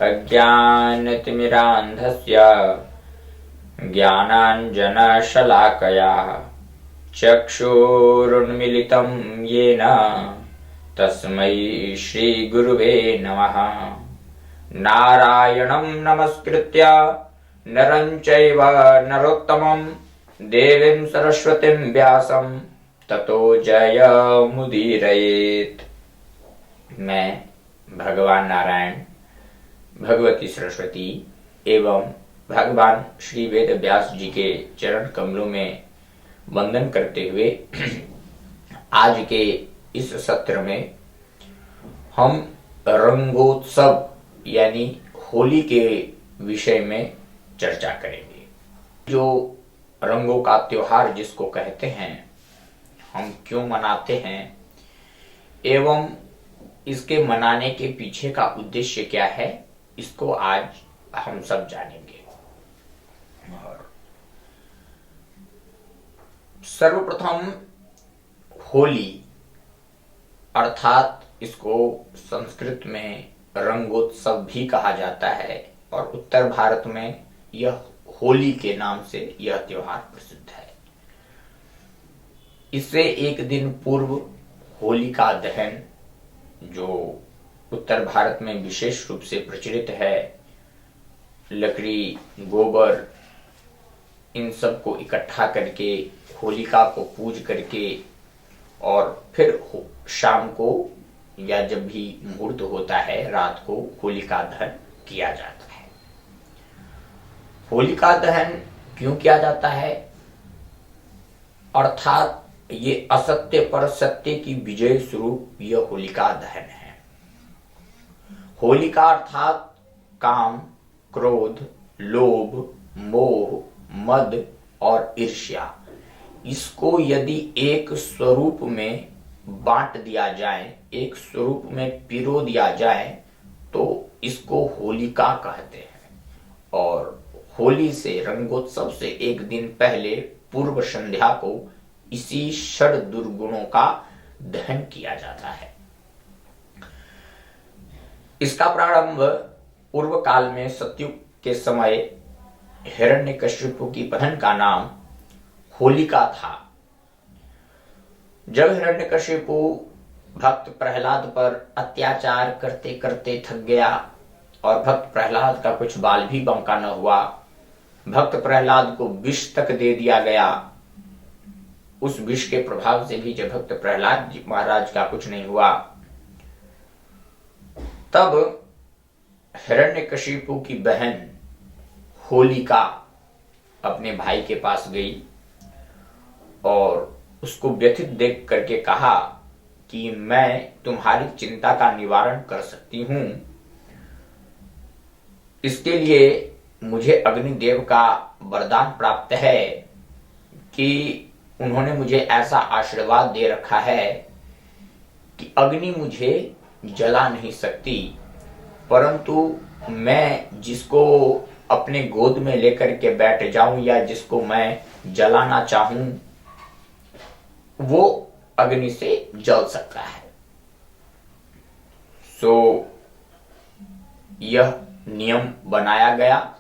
अज्ञानतिमिरान्धस्य ज्ञानाञ्जनशलाकया चक्षुरुन्मीलितं येन तस्मै श्रीगुरुवे नमः। नारायणं नमस्कृत्य नरं चैव नरोत्तमं देवीं सरस्वतीं व्यासं ततो जयमुदीरयेत्। मैं भगवान नारायण, भगवती सरस्वती एवं भगवान श्री वेद व्यास जी के चरण कमलों में वंदन करते हुए आज के इस सत्र में हम रंगोत्सव यानी होली के विषय में चर्चा करेंगे। जो रंगों का त्योहार जिसको कहते हैं, हम क्यों मनाते हैं एवं इसके मनाने के पीछे का उद्देश्य क्या है, इसको आज हम सब जानेंगे। और सर्वप्रथम होली अर्थात इसको संस्कृत में रंगोत्सव भी कहा जाता है और उत्तर भारत में यह होली के नाम से यह त्योहार प्रसिद्ध है। इससे एक दिन पूर्व होलिका दहन, जो उत्तर भारत में विशेष रूप से प्रचलित है, लकड़ी, गोबर इन सब को इकट्ठा करके होलिका को पूज करके और फिर शाम को या जब भी मुहूर्त होता है रात को होलिका दहन किया जाता है। होलिका दहन क्यों किया जाता है? अर्थात ये असत्य पर सत्य की विजय स्वरूप यह होलिका दहन है। होलिका अर्थात काम, क्रोध, लोभ, मोह, मद और ईर्ष्या, इसको यदि एक स्वरूप में बांट दिया जाए, एक स्वरूप में पिरो दिया जाए तो इसको होलिका कहते हैं। और होली से, रंगोत्सव से एक दिन पहले पूर्व संध्या को इसी षड दुर्गुणों का दहन किया जाता है। इसका प्रारंभ पूर्व काल में सतयुग के समय हिरण्यकशिपु की बहन का नाम होलिका था। जब हिरण्यकशिपु भक्त प्रहलाद पर अत्याचार करते करते थक गया और भक्त प्रहलाद का कुछ बाल भी बांका न हुआ, भक्त प्रहलाद को विष तक दे दिया गया। उस विष के प्रभाव से भी जब भक्त प्रहलाद जी महाराज का कुछ नहीं हुआ, तब हिरण्यकशिपु की बहन होलिका अपने भाई के पास गई और उसको व्यथित देख करके कहा कि मैं तुम्हारी चिंता का निवारण कर सकती हूं। इसके लिए मुझे अग्निदेव का वरदान प्राप्त है कि उन्होंने मुझे ऐसा आशीर्वाद दे रखा है कि अग्नि मुझे जला नहीं सकती, परंतु मैं जिसको अपने गोद में लेकर के बैठ जाऊं या जिसको मैं जलाना चाहूं वो अग्नि से जल सकता है। सो यह नियम बनाया गया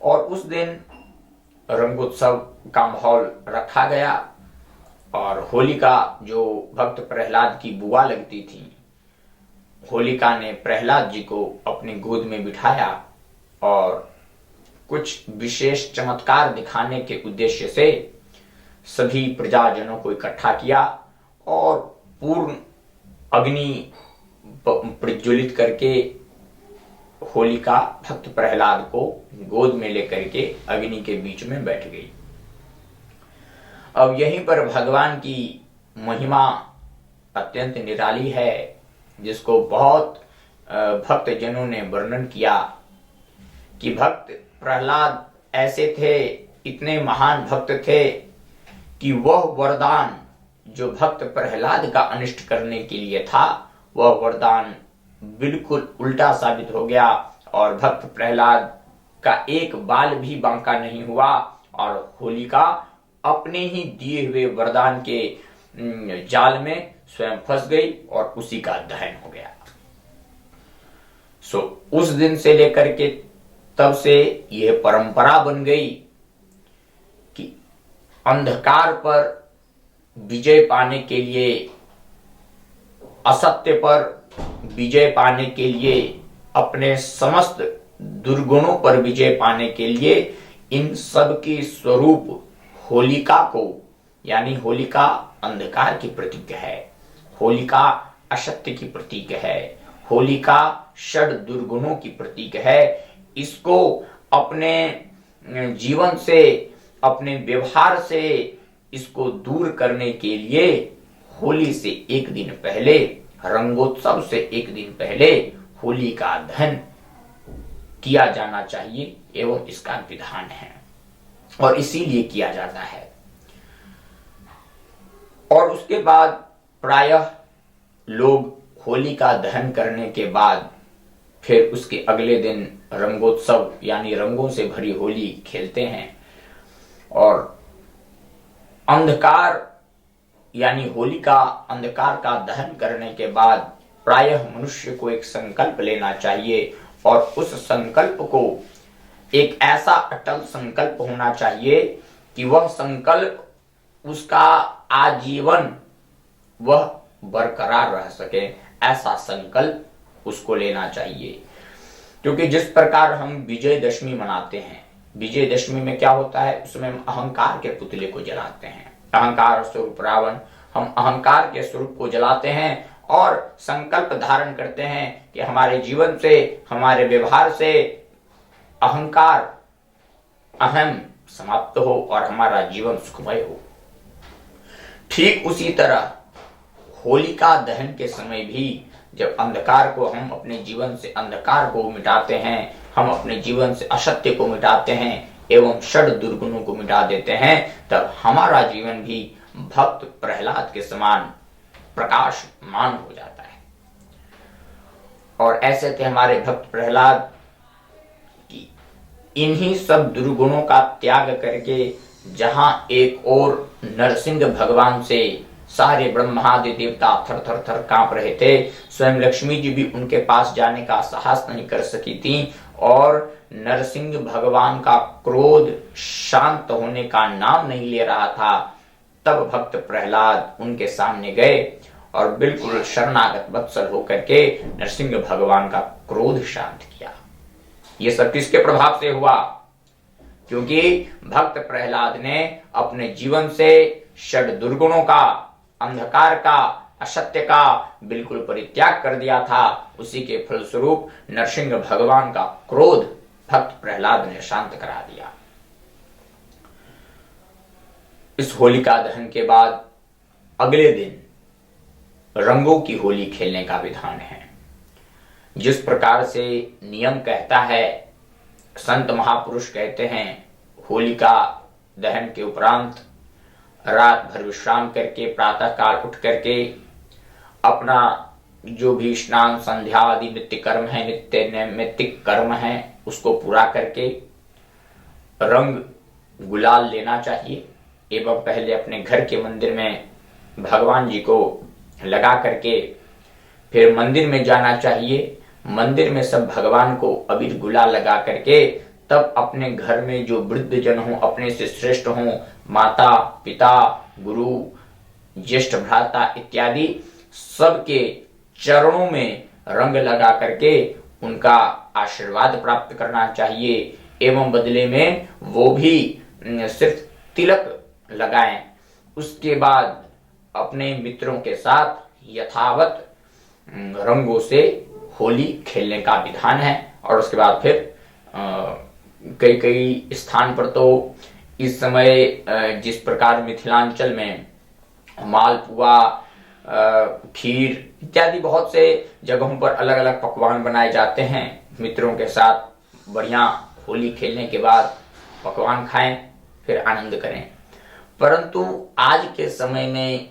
और उस दिन रंगोत्सव का माहौल रखा गया। और होलिका, जो भक्त प्रहलाद की बुआ लगती थी, होलिका ने प्रहलाद जी को अपनी गोद में बिठाया और कुछ विशेष चमत्कार दिखाने के उद्देश्य से सभी प्रजाजनों को इकट्ठा किया और पूर्ण अग्नि प्रज्वलित करके होलिका भक्त प्रहलाद को गोद में लेकर के अग्नि के बीच में बैठ गई। अब यहीं पर भगवान की महिमा अत्यंत निराली है, जिसको बहुत भक्त जनों ने वर्णन किया कि भक्त प्रहलाद ऐसे थे, इतने महान भक्त थे कि वह वरदान जो भक्त प्रहलाद का अनिष्ट करने के लिए था, वह वरदान बिल्कुल उल्टा साबित हो गया और भक्त प्रहलाद का एक बाल भी बांका नहीं हुआ और होलिका अपने ही दिए हुए वरदान के जाल में स्वयं फंस गई और उसी का दहन हो गया। सो उस दिन से लेकर के तब से यह परंपरा बन गई कि अंधकार पर विजय पाने के लिए, असत्य पर विजय पाने के लिए, अपने समस्त दुर्गुणों पर विजय पाने के लिए इन सब के स्वरूप होलिका को, यानी होलिका अंधकार की प्रतीक है, होलिका असत्य की प्रतीक है, होलिका षड दुर्गुणों की प्रतीक है। इसको अपने जीवन से, अपने व्यवहार से इसको दूर करने के लिए होली से एक दिन पहले, रंगोत्सव से एक दिन पहले होली का दहन किया जाना चाहिए एवं इसका विधान है और इसीलिए किया जाता है। और उसके बाद प्रायः लोग होली का दहन करने के बाद फिर उसके अगले दिन रंगोत्सव यानी रंगों से भरी होली खेलते हैं। और अंधकार यानी होली का अंधकार का दहन करने के बाद प्रायः मनुष्य को एक संकल्प लेना चाहिए और उस संकल्प को एक ऐसा अटल संकल्प होना चाहिए कि वह संकल्प उसका आजीवन वह बरकरार रह सके, ऐसा संकल्प उसको लेना चाहिए। क्योंकि जिस प्रकार हम विजयदशमी मनाते हैं, विजयदशमी में क्या होता है, उसमें हम अहंकार के पुतले को जलाते हैं, अहंकार स्वरूप रावण, हम अहंकार के स्वरूप को जलाते हैं और संकल्प धारण करते हैं कि हमारे जीवन से, हमारे व्यवहार से अहंकार, अहम समाप्त हो और हमारा जीवन सुखमय हो। ठीक उसी तरह होलिका दहन के समय भी जब अंधकार को, हम अपने जीवन से अंधकार को मिटाते हैं, हम अपने जीवन से असत्य को मिटाते हैं एवं षड दुर्गुणों को मिटा देते हैं, तब हमारा जीवन भी भक्त प्रहलाद के समान प्रकाशमान हो जाता है। और ऐसे थे हमारे भक्त प्रहलाद कि इन्हीं सब दुर्गुणों का त्याग करके जहां एक और नरसिंह भगवान से सारे ब्रह्मादि देवता थर थर थर कांप रहे थे, स्वयं लक्ष्मी जी भी उनके पास जाने का साहस नहीं कर सकी थी और नरसिंह भगवान का क्रोध शांत होने का नाम नहीं ले रहा था, तब भक्त प्रहलाद उनके सामने गए और बिल्कुल शरणागत वत्सल होकर के नरसिंह भगवान का क्रोध शांत किया। ये सब किसके प्रभाव से हुआ? क्योंकि भक्त प्रहलाद ने अपने जीवन से षड दुर्गुणों का, अंधकार का, असत्य का बिल्कुल परित्याग कर दिया था। उसी के फलस्वरूप नरसिंह भगवान का क्रोध भक्त प्रहलाद ने शांत करा दिया। इस होलिका दहन के बाद अगले दिन रंगों की होली खेलने का विधान है। जिस प्रकार से नियम कहता है, संत महापुरुष कहते हैं, होलिका दहन के उपरांत रात भर विश्राम करके प्रातः काल उठ करके अपना जो भी स्नान संध्या आदि नित्य कर्म है, नित्य नैमित्तिक कर्म है, उसको पूरा करके रंग गुलाल लेना चाहिए एवं पहले अपने घर के मंदिर में भगवान जी को लगा करके फिर मंदिर में जाना चाहिए। मंदिर में सब भगवान को अबीर गुलाल लगा करके तब अपने घर में जो वृद्ध जन हो, अपने से श्रेष्ठ हो, माता पिता गुरु ज्येष्ठ भ्राता इत्यादि सबके चरणों में रंग लगा करके उनका आशीर्वाद प्राप्त करना चाहिए एवं बदले में वो भी सिर्फ तिलक लगाएं। उसके बाद अपने मित्रों के साथ यथावत रंगों से होली खेलने का विधान है। और उसके बाद फिर कई कई स्थान पर तो इस समय जिस प्रकार मिथिलांचल में मालपुआ, खीर इत्यादि बहुत से जगहों पर अलग अलग पकवान बनाए जाते हैं, मित्रों के साथ बढ़िया होली खेलने के बाद पकवान खाएं, फिर आनंद करें। परंतु आज के समय में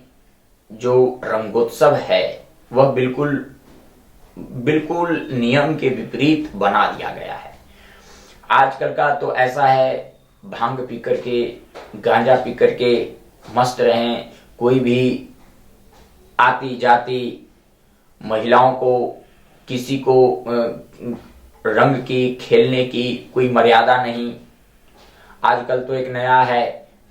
जो रंगोत्सव है वह बिल्कुल नियम के विपरीत बना दिया गया है। आजकल का तो ऐसा है, भांग पी करके, गांजा पी करके मस्त रहें, कोई भी आती जाती महिलाओं को किसी को रंग की, खेलने की कोई मर्यादा नहीं। आजकल तो एक नया है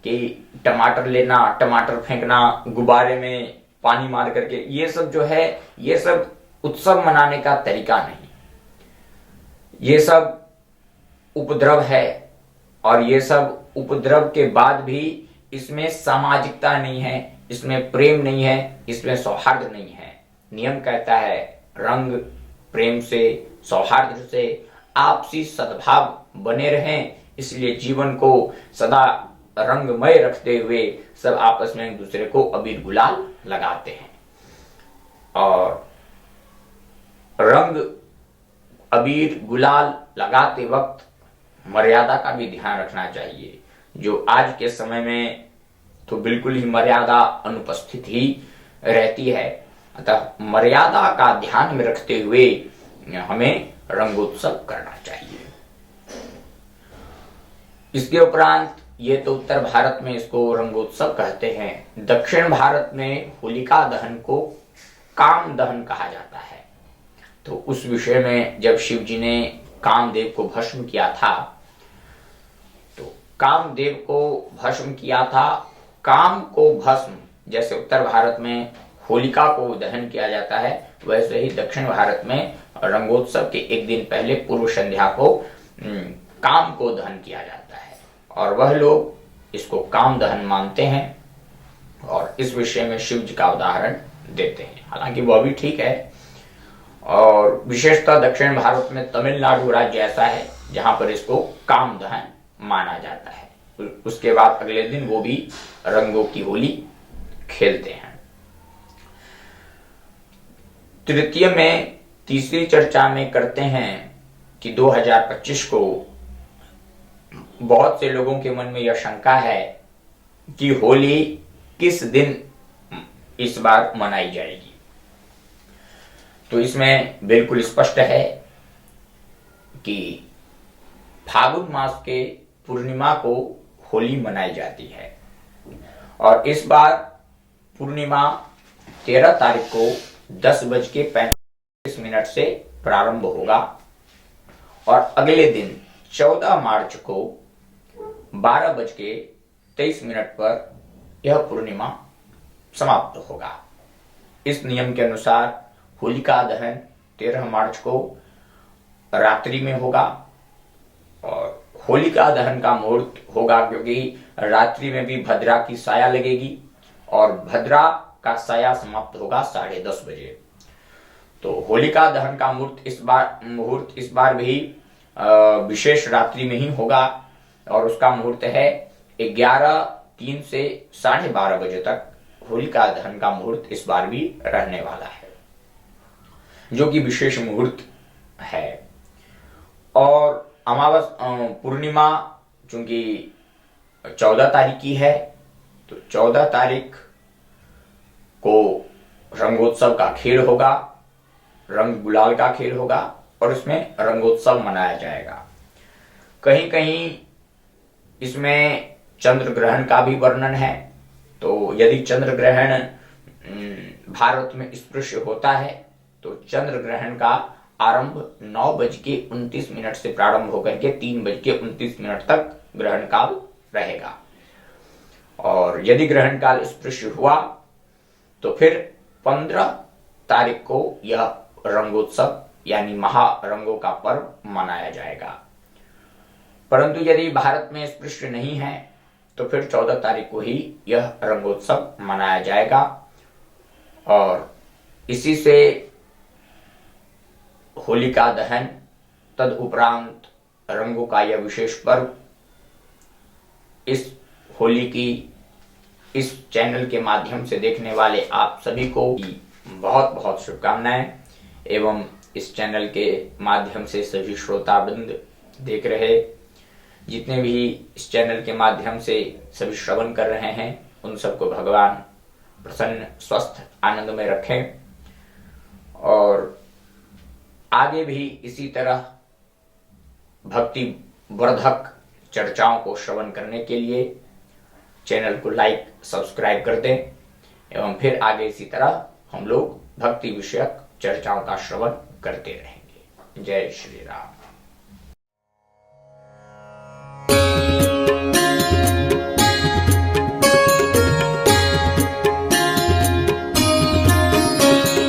कि टमाटर लेना, टमाटर फेंकना, गुब्बारे में पानी मार करके, ये सब जो है, ये सब उत्सव मनाने का तरीका नहीं, ये सब उपद्रव है। और ये सब उपद्रव के बाद भी इसमें सामाजिकता नहीं है, इसमें प्रेम नहीं है, इसमें सौहार्द नहीं है। नियम कहता है रंग प्रेम से, सौहार्द से, आपसी सद्भाव बने रहें। इसलिए जीवन को सदा रंगमय रखते हुए सब आपस में एक दूसरे को अबीर गुलाल लगाते हैं। और रंग अबीर गुलाल लगाते वक्त मर्यादा का भी ध्यान रखना चाहिए, जो आज के समय में तो बिल्कुल ही मर्यादा अनुपस्थित ही रहती है। अतः मर्यादा का ध्यान में रखते हुए हमें रंगोत्सव करना चाहिए। इसके उपरांत, ये तो उत्तर भारत में इसको रंगोत्सव कहते हैं। दक्षिण भारत में होलिका दहन को काम दहन कहा जाता है। तो उस विषय में जब शिव जी ने कामदेव को भस्म किया था, तो कामदेव को भस्म किया था। काम को भस्म, जैसे उत्तर भारत में होलिका को दहन किया जाता है, वैसे ही दक्षिण भारत में रंगोत्सव के एक दिन पहले पूर्व संध्या को काम को दहन किया जाता है। और वह लोग इसको काम दहन मानते हैं और इस विषय में शिव जी का उदाहरण देते हैं। हालांकि वह भी ठीक है। और विशेषतः दक्षिण भारत में तमिलनाडु राज्य ऐसा है जहां पर इसको काम दहन माना जाता है। उसके बाद अगले दिन वो भी रंगों की होली खेलते हैं। तृतीय में, तीसरी चर्चा में करते हैं कि 2025 को बहुत से लोगों के मन में यह शंका है कि होली किस दिन इस बार मनाई जाएगी। तो इसमें बिल्कुल स्पष्ट है कि फागुन मास के पूर्णिमा को होली मनाई जाती है। और इस बार पूर्णिमा 13 तारीख को 10:35 से प्रारंभ होगा और अगले दिन 14 मार्च को 12:23 पर यह पूर्णिमा समाप्त होगा। इस नियम के अनुसार होलिका दहन 13 मार्च को रात्रि में होगा। और होलिका दहन का मुहूर्त होगा क्योंकि रात्रि में भी भद्रा की साया लगेगी और भद्रा का साया समाप्त होगा 10:30 बजे। तो होलिका दहन का मुहूर्त इस बार भी विशेष रात्रि में ही होगा और उसका मुहूर्त है 11:03 से 12:30 बजे तक। होलिका दहन का मुहूर्त इस बार भी रहने वाला है, जो कि विशेष मुहूर्त है। और पूर्णिमा चूंकि 14 तारीख की है, तो 14 तारीख को रंगोत्सव का खेल होगा, रंग गुलाल का खेल होगा और इसमें रंगोत्सव मनाया जाएगा। कहीं कहीं इसमें चंद्र ग्रहण का भी वर्णन है। तो यदि चंद्र ग्रहण भारत में स्पृश्य होता है तो चंद्र ग्रहण का आरंभ 9:29 से प्रारंभ होकर के 3:29 तक ग्रहण काल रहेगा। और यदि ग्रहण काल स्पृश्य हुआ तो फिर 15 तारीख को यह रंगोत्सव यानी महारंगों का पर्व मनाया जाएगा। परंतु यदि भारत में स्पृश्य नहीं है तो फिर 14 तारीख को ही यह रंगोत्सव मनाया जाएगा। और इसी से होलिका दहन, तद उपरांत रंगों का यह विशेष पर्व, इस होली की इस चैनल के माध्यम से देखने वाले आप सभी को बहुत बहुत शुभकामनाएं। एवं इस चैनल के माध्यम से सभी श्रोतावृंद देख रहे, जितने भी इस चैनल के माध्यम से सभी श्रवण कर रहे हैं, उन सबको भगवान प्रसन्न, स्वस्थ, आनंद में रखें। और आगे भी इसी तरह भक्ति वर्धक चर्चाओं को श्रवण करने के लिए चैनल को लाइक, सब्सक्राइब कर दें एवं फिर आगे इसी तरह हम लोग भक्ति विषयक चर्चाओं का श्रवण करते रहेंगे। जय श्री राम।